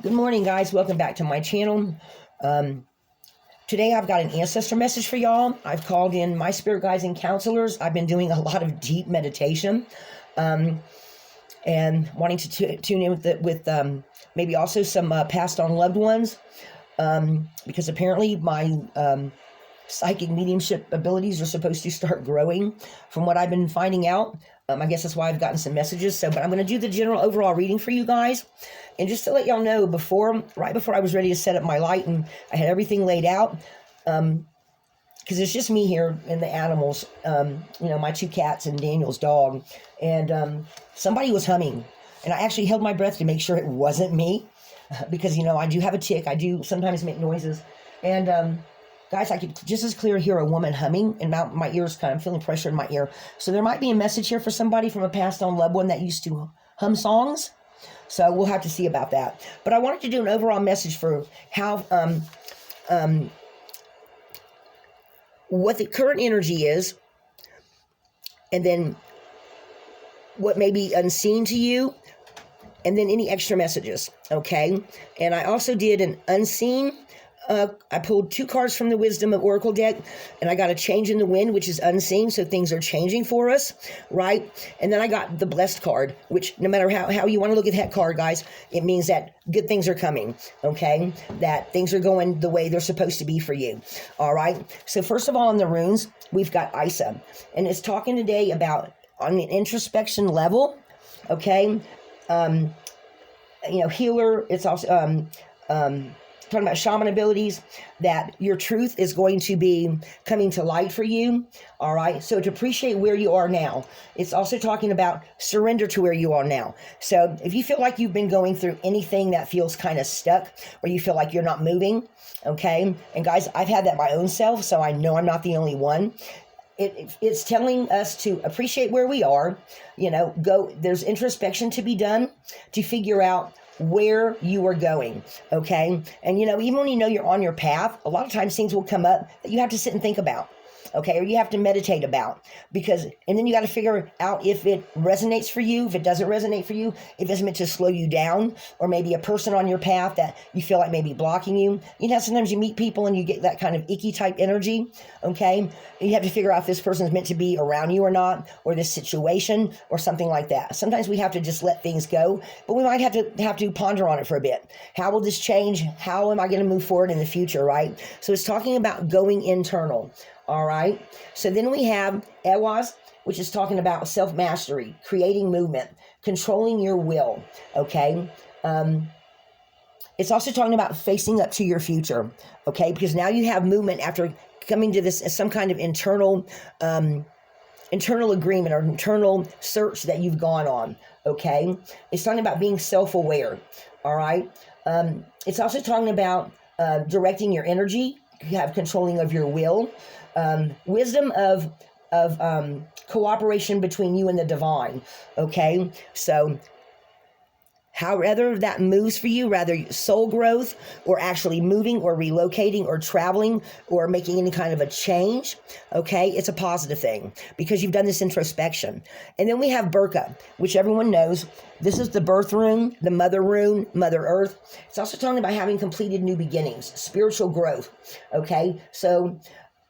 Good morning, guys. Welcome back to my channel. Today I've got an ancestor message for y'all. I've called in my spirit guides and counselors. I've been doing a lot of deep meditation and wanting to tune in with maybe also some passed on loved ones because apparently my psychic mediumship abilities are supposed to start growing from what I've been finding out. I guess that's why I've gotten some messages. But I'm going to do the general overall reading for you guys. And just to let y'all know, right before I was ready to set up my light and I had everything laid out, because it's just me here and the animals, my two cats and Daniel's dog. And somebody was humming. And I actually held my breath to make sure it wasn't me because, I do have a tick. I do sometimes make noises. And guys, I could just as clear hear a woman humming, and my ears I'm feeling pressure in my ear. So there might be a message here for somebody from a passed on loved one that used to hum songs. So we'll have to see about that. But I wanted to do an overall message for how, what the current energy is, and then what may be unseen to you, and then any extra messages, okay? And I also did an unseen. I pulled 2 cards from the Wisdom of Oracle deck, and I got a change in the wind, which is unseen, so things are changing for us, right? And then I got the Blessed card, which no matter how you want to look at that card, guys, it means that good things are coming, okay? That things are going the way they're supposed to be for you, all right? So first of all, in the runes, we've got Isa, and it's talking today about on an introspection level, okay? Healer, it's also... talking about shaman abilities, that your truth is going to be coming to light for you, all right? So to appreciate where you are now. It's also talking about surrender to where you are now. So if you feel like you've been going through anything that feels kind of stuck, or you feel like you're not moving, okay? And guys, I've had that my own self, so I know I'm not the only one. It's telling us to appreciate where we are, there's introspection to be done to figure out where you are going, okay? And, even when you're on your path, a lot of times things will come up that you have to sit and think about, okay? Or you have to meditate about, and then you got to figure out if it resonates for you, if it doesn't resonate for you, if it's meant to slow you down, or maybe a person on your path that you feel like may be blocking you. Sometimes you meet people and you get that kind of icky type energy, okay? And you have to figure out if this person is meant to be around you or not, or this situation or something like that. Sometimes we have to just let things go, but we might have to ponder on it for a bit. How will this change? How am I going to move forward in the future, right? So it's talking about going internal. All right. So then we have Ewaz, which is talking about self-mastery, creating movement, controlling your will. Okay. It's also talking about facing up to your future. Okay. Because now you have movement after coming to this some kind of internal agreement or internal search that you've gone on. Okay. It's talking about being self-aware. All right. It's also talking about directing your energy. You have controlling of your will. Wisdom of cooperation between you and the divine. Okay, so however that moves for you, rather soul growth or actually moving or relocating or traveling or making any kind of a change, okay, it's a positive thing because you've done this introspection. And then we have Burka, which everyone knows. This is the birth rune, the mother rune, Mother Earth. It's also talking about having completed new beginnings, spiritual growth, okay? So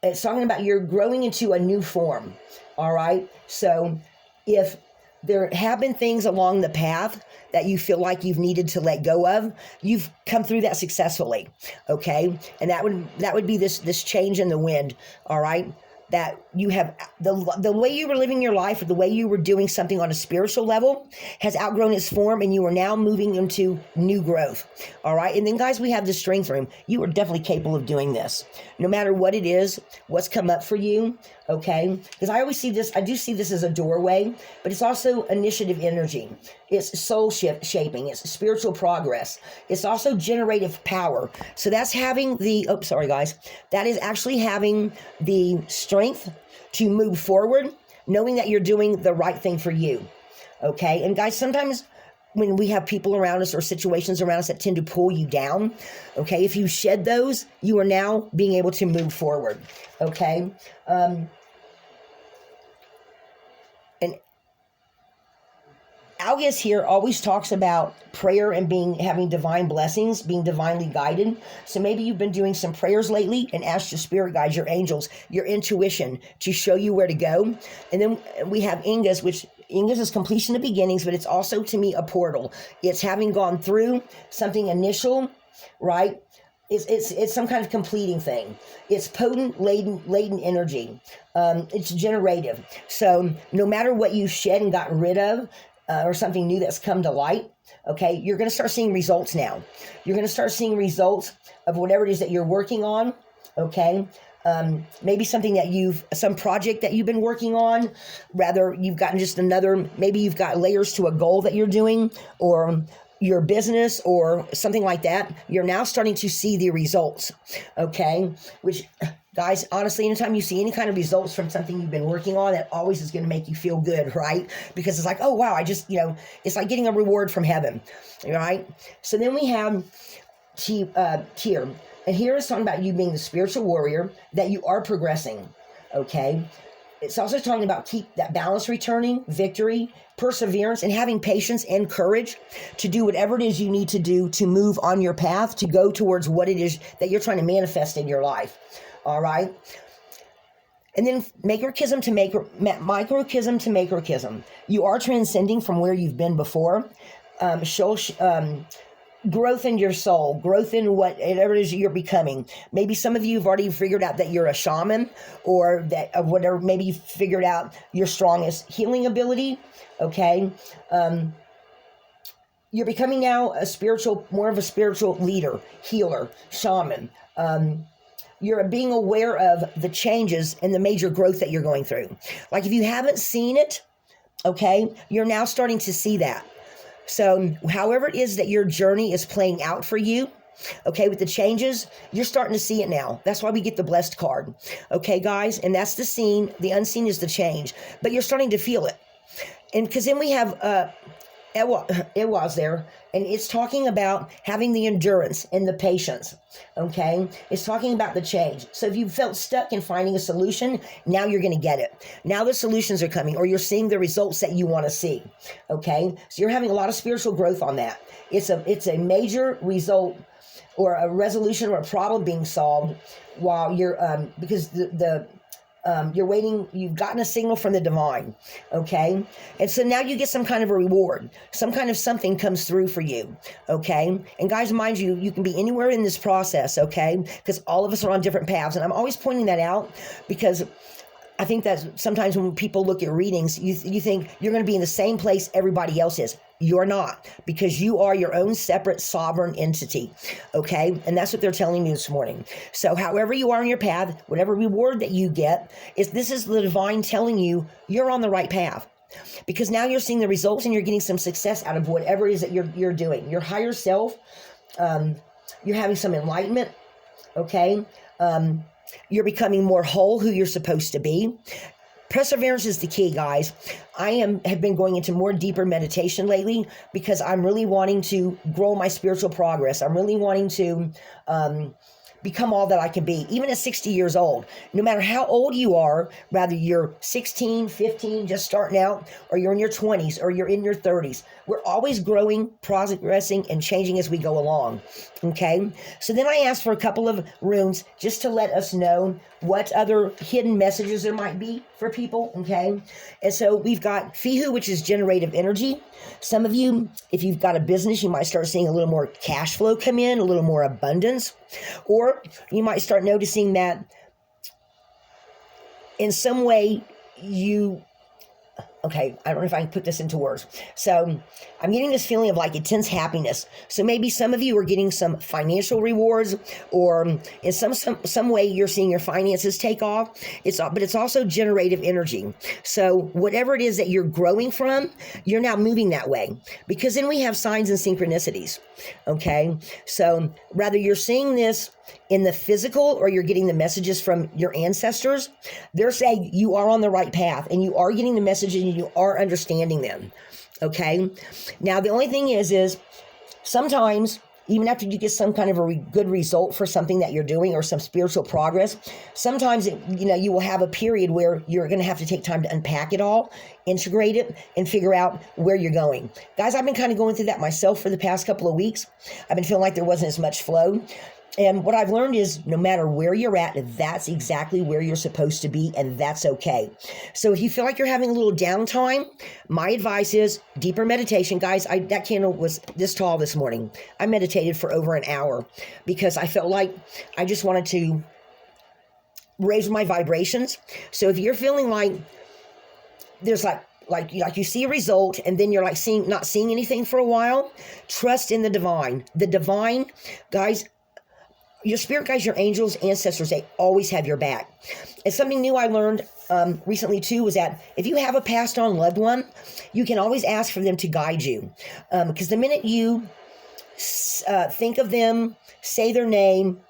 it's talking about you're growing into a new form, all right? So if there have been things along the path that you feel like you've needed to let go of, you've come through that successfully, okay? And that would be this change in the wind, all right? That you have the way you were living your life or the way you were doing something on a spiritual level has outgrown its form and you are now moving into new growth. All right. And then guys, we have the strength room. You are definitely capable of doing this no matter what it is, what's come up for you. Okay. Because I always see this, I do see this as a doorway, but it's also initiative energy. It's soul shaping. It's spiritual progress. It's also generative power. So that's having that is actually having the strength to move forward, knowing that you're doing the right thing for you. Okay. And guys, sometimes when we have people around us or situations around us that tend to pull you down, okay, if you shed those, you are now being able to move forward. Okay. And August here always talks about prayer and having divine blessings, being divinely guided. So maybe you've been doing some prayers lately and asked your spirit guides, your angels, your intuition to show you where to go. And then we have Ingas, which Ingas is completion of beginnings, but it's also to me a portal. It's having gone through something initial, right? It's some kind of completing thing. It's potent, laden energy. It's generative. So no matter what you shed and got rid of, or something new that's come to light, okay, you're going to start seeing results now. You're going to start seeing results of whatever it is that you're working on, okay? Maybe something that some project that you've been working on, rather you've gotten just maybe you've got layers to a goal that you're doing, or your business or something like that. You're now starting to see the results, okay? Which, guys, honestly, anytime you see any kind of results from something you've been working on, that always is going to make you feel good, right? Because it's like, oh, wow, it's like getting a reward from heaven, right? So then we have Tier. And here is talking about you being the spiritual warrior, that you are progressing, okay? It's also talking about keep that balance returning, victory, perseverance, and having patience and courage to do whatever it is you need to do to move on your path, to go towards what it is that you're trying to manifest in your life. All right. And then microchism to macrochism. You are transcending from where you've been before. Growth in your soul, growth in whatever it is you're becoming. Maybe some of you have already figured out that you're a shaman, or that whatever, maybe you figured out your strongest healing ability. Okay. You're becoming now more of a spiritual leader, healer, shaman. You're being aware of the changes and the major growth that you're going through. Like if you haven't seen it, okay, you're now starting to see that. So however it is that your journey is playing out for you, okay, with the changes, you're starting to see it now. That's why we get the blessed card. Okay, guys, and that's the seen. The unseen is the change, but you're starting to feel it. And because then we have it was there, and it's talking about having the endurance and the patience, okay? It's talking about the change. So if you felt stuck in finding a solution, now you're going to get it. Now the solutions are coming, or you're seeing the results that you want to see, okay? So you're having a lot of spiritual growth on that. It's a major result or a resolution or a problem being solved while you're, because you're waiting, you've gotten a signal from the divine, okay? And so now you get some kind of a reward, some kind of something comes through for you, okay? And guys, mind you, you can be anywhere in this process, okay? Because all of us are on different paths. And I'm always pointing that out because I think that sometimes when people look at readings, you think you're going to be in the same place everybody else is. You're not, because you are your own separate sovereign entity, okay? And that's what they're telling me this morning. So however you are on your path, whatever reward that you get, this is the divine telling you you're on the right path. Because now you're seeing the results and you're getting some success out of whatever it is that you're doing. Your higher self, you're having some enlightenment, okay? You're becoming more whole, who you're supposed to be. Perseverance is the key, guys. I have been going into more deeper meditation lately because I'm really wanting to grow my spiritual progress. I'm really wanting to become all that I can be, even at 60 years old. No matter how old you are, whether you're 16, 15, just starting out, or you're in your 20s, or you're in your 30s, we're always growing, progressing, and changing as we go along, okay? So then I asked for a couple of runes just to let us know what other hidden messages there might be for people, okay? And so we've got Fihu, which is generative energy. Some of you, if you've got a business, you might start seeing a little more cash flow come in, a little more abundance, or you might start noticing that in some way okay, I don't know if I can put this into words. So I'm getting this feeling of like intense happiness. So maybe some of you are getting some financial rewards, or in some way you're seeing your finances take off. But it's also generative energy. So whatever it is that you're growing from, you're now moving that way, because then we have signs and synchronicities. Okay. So whether you're seeing this in the physical or you're getting the messages from your ancestors, they're saying you are on the right path and you are getting the messages and you are understanding them. Okay. Now, the only thing is sometimes even after you get some kind of a good result for something that you're doing or some spiritual progress, sometimes you will have a period where you're going to have to take time to unpack it all, integrate it, and figure out where you're going. Guys, I've been kind of going through that myself for the past couple of weeks. I've been feeling like there wasn't as much flow. And what I've learned is no matter where you're at, that's exactly where you're supposed to be, and that's okay. So if you feel like you're having a little downtime, my advice is deeper meditation. Guys, that candle was this tall this morning. I meditated for over an hour because I felt like I just wanted to raise my vibrations. So if you're feeling like there's like you see a result and then you're like not seeing anything for a while, trust in the divine. The divine, guys, your spirit guides, your angels, ancestors, they always have your back. And something new I learned recently too was that if you have a passed on loved one, you can always ask for them to guide you. Because the minute you think of them, say their name,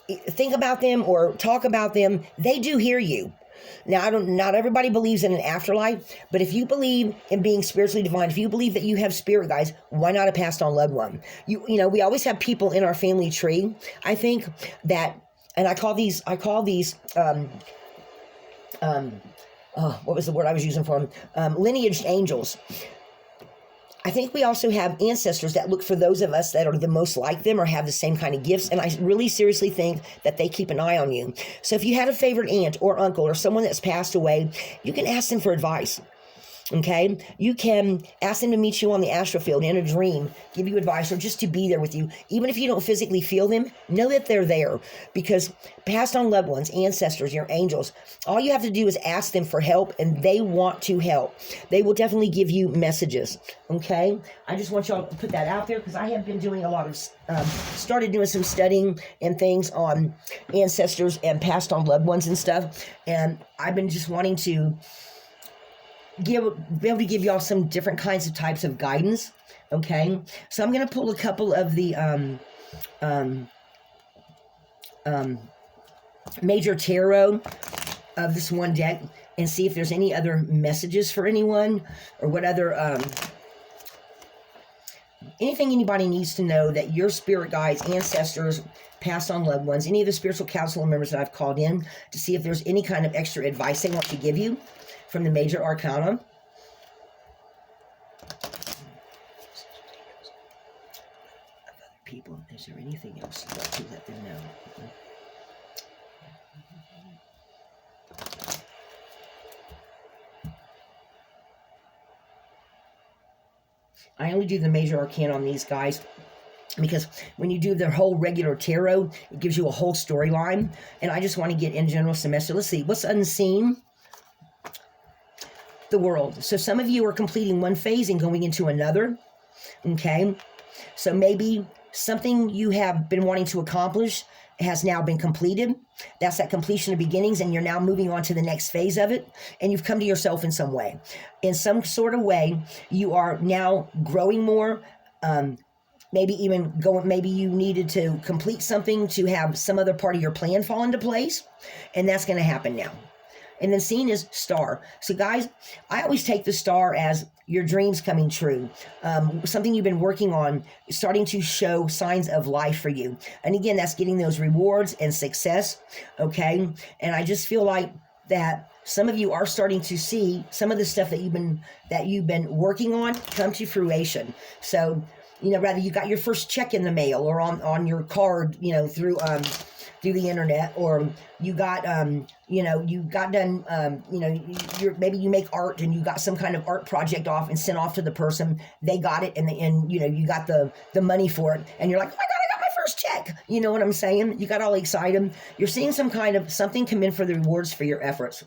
think about them or talk about them, they do hear you. Now, not everybody believes in an afterlife, but if you believe in being spiritually divine, if you believe that you have spirit guides, why not a passed on loved one? You know, we always have people in our family tree. I think that, and I call these, what was the word I was using for them? Lineage angels. I think we also have ancestors that look for those of us that are the most like them or have the same kind of gifts. And I really seriously think that they keep an eye on you. So if you had a favorite aunt or uncle or someone that's passed away, you can ask them for advice. Okay, you can ask them to meet you on the astral field in a dream, give you advice, or just to be there with you. Even if you don't physically feel them, know that they're there, because passed on loved ones, ancestors, your angels, all you have to do is ask them for help, and they want to help. They will definitely give you messages. Okay, I just want y'all to put that out there because I have been doing a lot of started doing some studying and things on ancestors and passed on loved ones and stuff, and I've been just wanting to be able to give y'all some different kinds of types of guidance. Okay, so I'm going to pull a couple of the major tarot of this one deck and see if there's any other messages for anyone or what other anything anybody needs to know that your spirit guides, ancestors, passed on loved ones, any of the spiritual council members that I've called in to see if there's any kind of extra advice they want to give you from the major arcana. People, is there anything else you'd like to let them know? I only do the major arcana on these guys because when you do their whole regular tarot, it gives you a whole storyline, and I just want to get in general semester. Let's see, what's unseen? The world. So some of you are completing one phase and going into another. Okay, so maybe something you have been wanting to accomplish has now been completed. That's that completion of beginnings, and you're now moving on to the next phase of it, and you've come to yourself in some way. In some sort of way, you are now growing more, maybe you needed to complete something to have some other part of your plan fall into place, and that's going to happen now. And then seen is star. So guys, I always take the star as your dreams coming true. Something you've been working on starting to show signs of life for you. And again, that's getting those rewards and success. Okay. And I just feel like that some of you are starting to see some of the stuff that you've been working on come to fruition. So, rather you got your first check in the mail or on your card, through the internet, or you got you got done, maybe you make art and you got some kind of art project off and sent off to the person. They got it, and you got the money for it, and you're like, oh my God, I got my first check. You know what I'm saying? You got all excited. You're seeing some kind of something come in for the rewards for your efforts.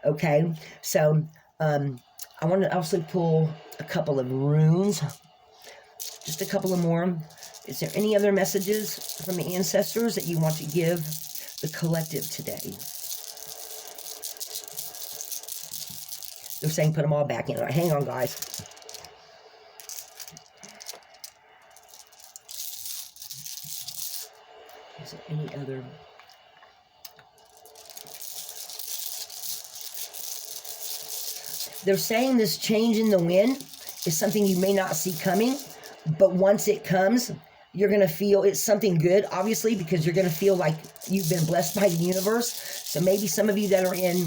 Okay, so I want to also pull a couple of runes, just a couple of more. Is there any other messages from the ancestors that you want to give the collective today? They're saying put them all back in. All right, hang on, guys. Is there any other? They're saying this change in the wind is something you may not see coming, but once it comes, You're going to feel it's something good, obviously, because you're going to feel like you've been blessed by the universe. So maybe some of you that are in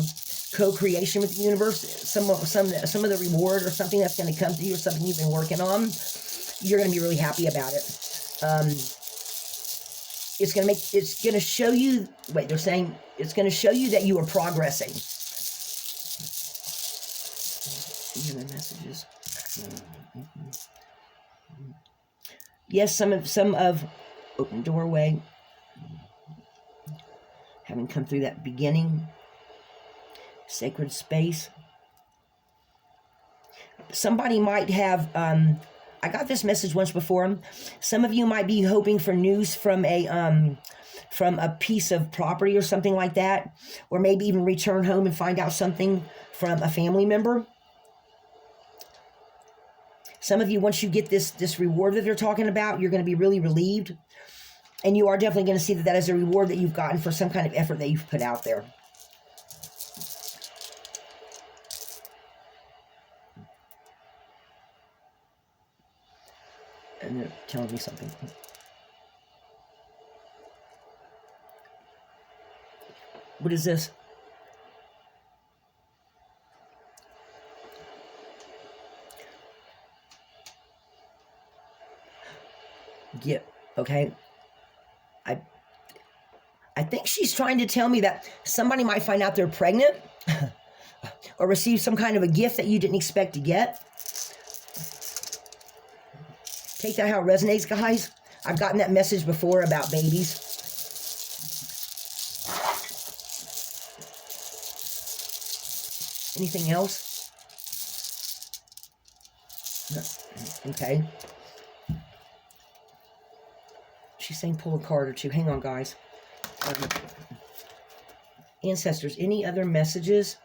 co-creation with the universe, some of the reward or something that's going to come to you, or something you've been working on, you're going to be really happy about it. It's going to show you, wait, they're saying it's going to show you that you are progressing. These are the messages. Yes, some of open doorway, having come through that beginning, sacred space. Somebody might have, I got this message once before. Some of you might be hoping for news from a piece of property or something like that, or maybe even return home and find out something from a family member. Some of you, once you get this reward that they're talking about, you're going to be really relieved. And you are definitely going to see that as a reward that you've gotten for some kind of effort that you've put out there. And they're telling me something. What is this? Yeah, okay. I think she's trying to tell me that somebody might find out they're pregnant or receive some kind of a gift that you didn't expect to get. Take that how it resonates, guys. I've gotten that message before about babies. Anything else? No. Okay. She's saying pull a card or two. Hang on, guys. Ancestors, any other messages?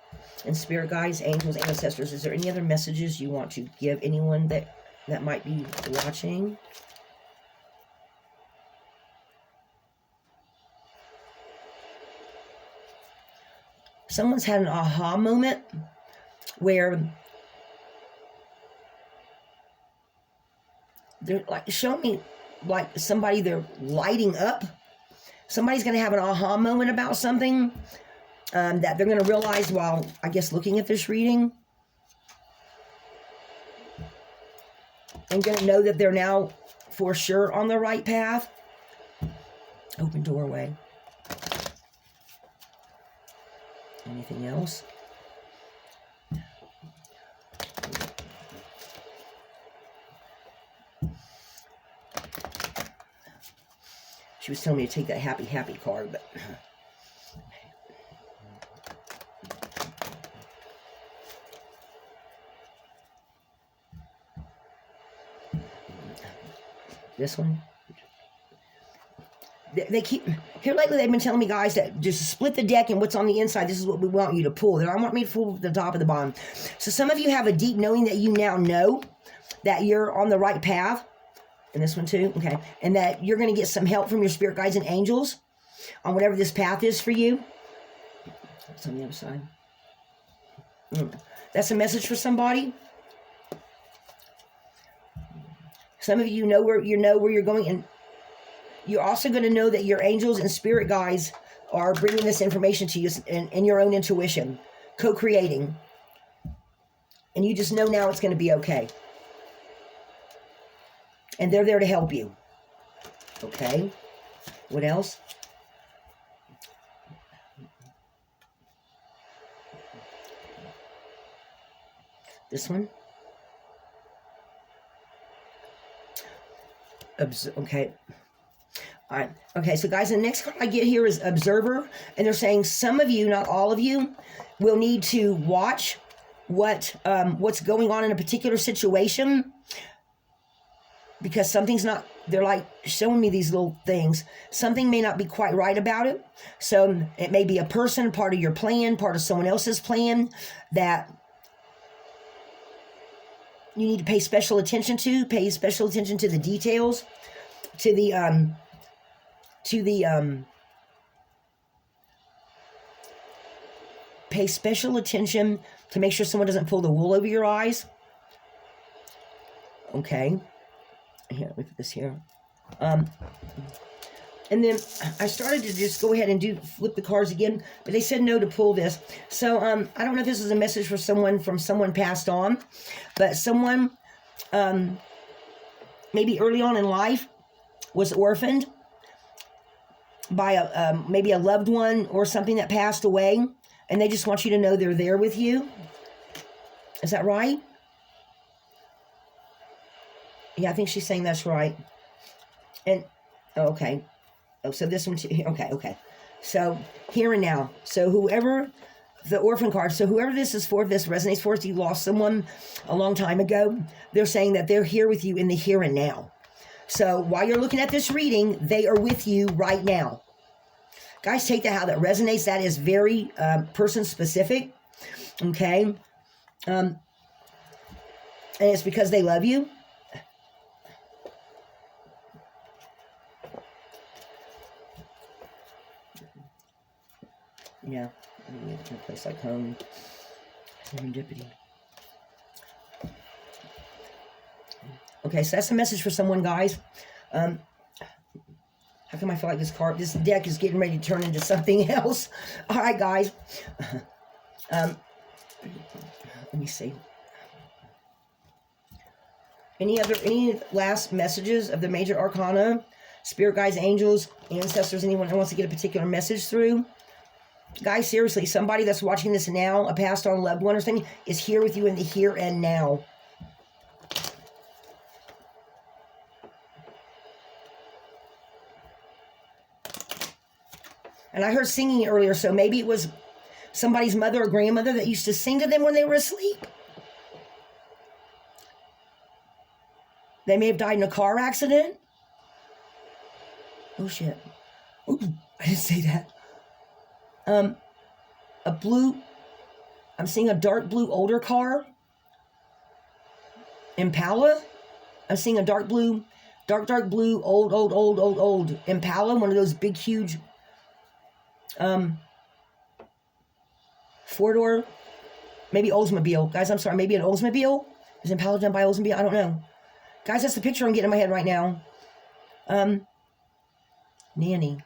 And spirit guides, angels, ancestors, is there any other messages you want to give anyone that might be watching? Someone's had an aha moment where they're like, show me like somebody they're lighting up. Somebody's going to have an aha moment about something that they're going to realize while, I guess, looking at this reading. And going to know that they're now for sure on the right path. Open doorway. Anything else? She was telling me to take that happy card, but this one. They keep here lately. They've been telling me, guys, that just split the deck and what's on the inside. This is what we want you to pull. They don't want me to pull the top of the bottom. So some of you have a deep knowing that you now know that you're on the right path. And this one too, okay. And that you're going to get some help from your spirit guides and angels on whatever this path is for you. It's on the other side. That's a message for somebody. Some of you know where you're going, and you're also going to know that your angels and spirit guides are bringing this information to you in your own intuition, co-creating. And you just know now it's going to be okay. And they're there to help you. Okay. What else? This one. Okay. All right. Okay. So guys, the next card I get here is Observer. And they're saying some of you, not all of you, will need to watch what's going on in a particular situation. Because something's not, they're like showing me these little things. Something may not be quite right about it. So it may be a person, part of your plan, part of someone else's plan that you need to pay special attention to. Pay special attention to the details, pay special attention to make sure someone doesn't pull the wool over your eyes. Okay. Here, look at this here. And then I started to just go ahead and flip the cards again, but they said no to pull this. So I don't know if this is a message for someone from someone passed on, but someone maybe early on in life was orphaned by maybe a loved one or something that passed away, and they just want you to know they're there with you. Is that right? Yeah, I think she's saying that's right. And okay. Oh, so this one too. Okay. So here and now. So whoever the orphan card, so whoever this is for, if this resonates for, if you lost someone a long time ago, they're saying that they're here with you in the here and now. So while you're looking at this reading, they are with you right now. Guys, take that how that resonates. That is very person specific. Okay. And it's because they love you. Yeah, in a place like home, serendipity. Okay, so that's a message for someone, guys. How come I feel like this deck is getting ready to turn into something else? All right, guys. Let me see. Any last messages of the major arcana? Spirit guides, angels, ancestors, anyone who wants to get a particular message through? Guys, seriously, somebody that's watching this now, a passed on loved one or something, is here with you in the here and now. And I heard singing earlier, so maybe it was somebody's mother or grandmother that used to sing to them when they were asleep. They may have died in a car accident. Oh, shit. Ooh, I didn't say that. I'm seeing a dark blue older car. Impala. I'm seeing a dark blue, dark blue, old Impala. One of those big, huge, four-door, maybe Oldsmobile. Guys, I'm sorry, maybe an Oldsmobile? Is Impala done by Oldsmobile? I don't know. Guys, that's the picture I'm getting in my head right now. Nanny.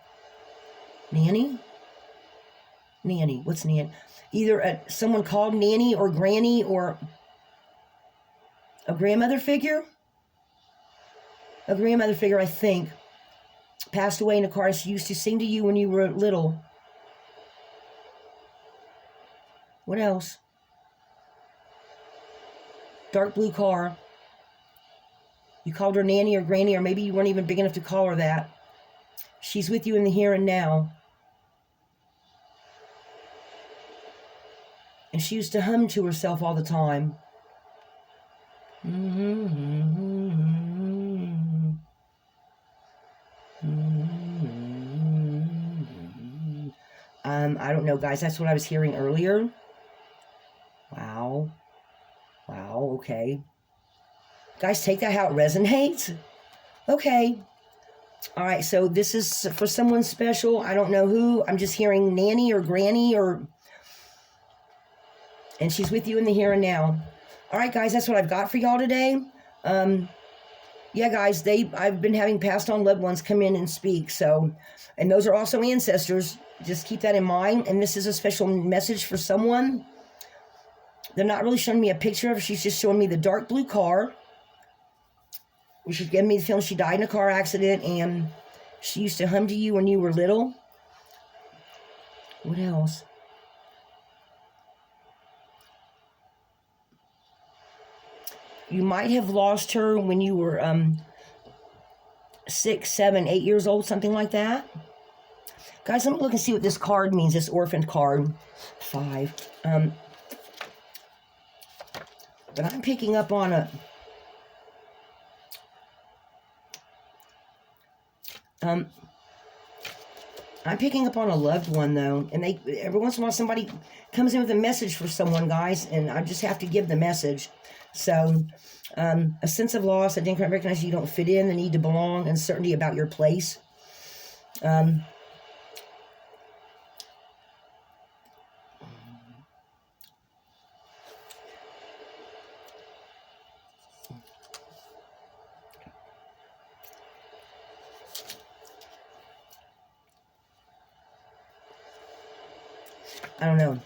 What's Nanny? Either someone called Nanny or Granny or a grandmother figure. A grandmother figure, I think, passed away in a car. She used to sing to you when you were little. What else? Dark blue car. You called her Nanny or Granny, or maybe you weren't even big enough to call her that. She's with you in the here and now. And she used to hum to herself all the time. I don't know, guys. That's what I was hearing earlier. Wow, okay. Guys, take that how it resonates. Okay. All right, so this is for someone special. I don't know who. I'm just hearing Nanny or Granny or... And she's with you in the here and now. All right, guys, that's what I've got for y'all today. Yeah, guys, I've been having passed on loved ones come in and speak. So, and those are also ancestors. Just keep that in mind. And this is a special message for someone. They're not really showing me a picture of her. She's just showing me the dark blue car. She's giving me the feeling she died in a car accident, and she used to hum to you when you were little. What else? You might have lost her when you were 6, 7, 8 years old, something like that. Guys, let me look and see what this card means, this orphaned card. 5. But I'm picking up on a... I'm picking up on a loved one, though. And every once in a while somebody comes in with a message for someone, guys, and I just have to give the message. So, a sense of loss, I didn't quite recognize you don't fit in, the need to belong, uncertainty about your place. I don't know.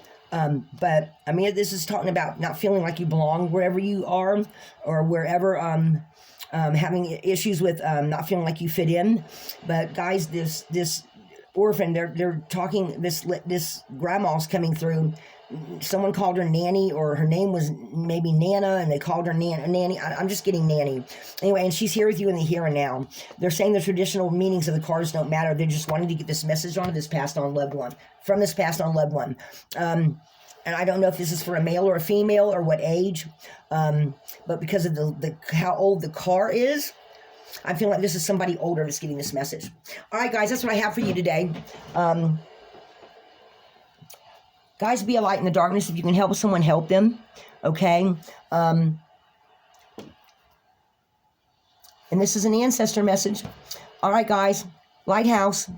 But I mean, this is talking about not feeling like you belong wherever you are, or wherever, having issues with not feeling like you fit in. But guys, this orphan, they're talking, this grandma's coming through. Someone called her nanny, or her name was maybe Nana, and they called her nanny. I'm just getting nanny. Anyway, and she's here with you in the here and now. They're saying the traditional meanings of the cards don't matter. They're just wanting to get this message on this passed on loved one, from this passed on loved one. And I don't know if this is for a male or a female or what age, but because of the how old the car is, I feel like this is somebody older that's getting this message. All right, guys, that's what I have for you today. Guys, be a light in the darkness. If you can help someone, help them. Okay? And this is an ancestor message. All right, guys. Lighthouse.